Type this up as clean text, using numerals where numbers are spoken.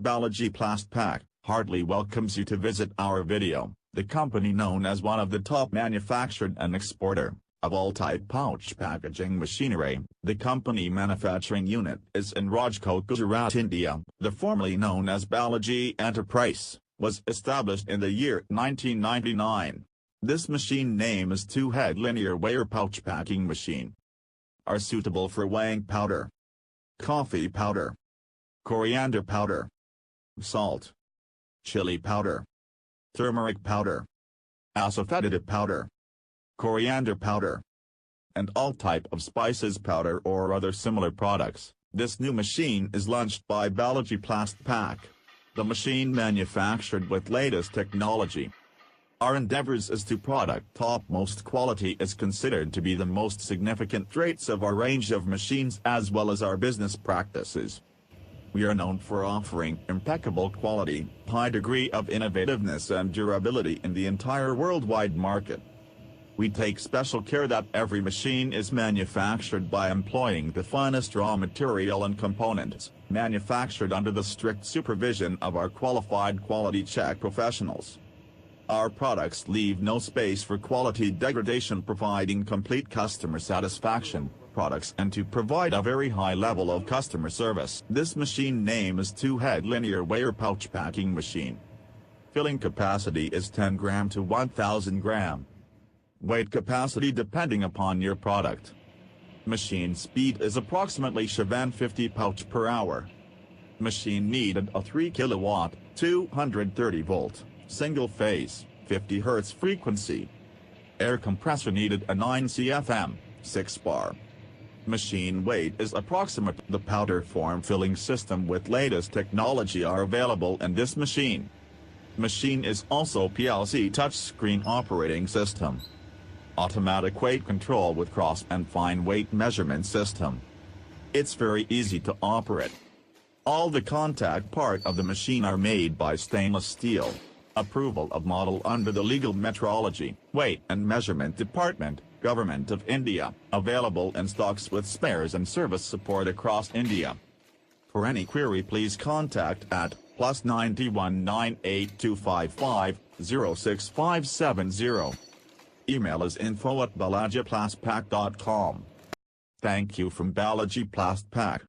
BALAJI PLAST Pack heartily welcomes you to visit our video. The company, known as one of the top manufacturer and exporter of all type pouch packaging machinery, the company manufacturing unit is in RAJKOT, Gujarat, India. The formerly known as BALAJI Enterprise was established in the year 1999. This machine name is two-head linear weigher pouch packing machine. Are suitable for weighing powder, coffee powder, coriander powder, salt, chili powder, turmeric powder, asafoetida powder, coriander powder, and all type of spices powder or other similar products. This new machine is launched by BALAJI PLAST Pack. The machine manufactured with latest technology. Our endeavors is to product topmost quality is considered to be the most significant traits of our range of machines as well as our business practices. We are known for offering impeccable quality, high degree of innovativeness and durability in the entire worldwide market. We take special care that every machine is manufactured by employing the finest raw material and components, manufactured under the strict supervision of our qualified quality check professionals. Our products leave no space for quality degradation, providing complete customer satisfaction products and to provide a very high level of customer service. This machine name is two-head linear weigher pouch packing machine. Filling capacity is 10 gram to 1000 gram. Weight capacity depending upon your product. Machine speed is approximately 750 pouch per hour. Machine needed a 3 kilowatt, 230 volt, single phase, 50 Hz frequency. Air compressor needed a 9 CFM, 6 bar. Machine weight is approximate. The powder form filling system with latest technology are available in this machine. Machine is also PLC touchscreen operating system. Automatic weight control with cross and fine weight measurement system. It's very easy to operate. All the contact part of the machine are made by stainless steel. Approval of model under the Legal Metrology, Weight and Measurement Department, Government of India, available in stocks with spares and service support across India. For any query please contact at +91 98255 06570. Email is info@balajiplastpack.com. Thank you from BALAJI PLAST Pack.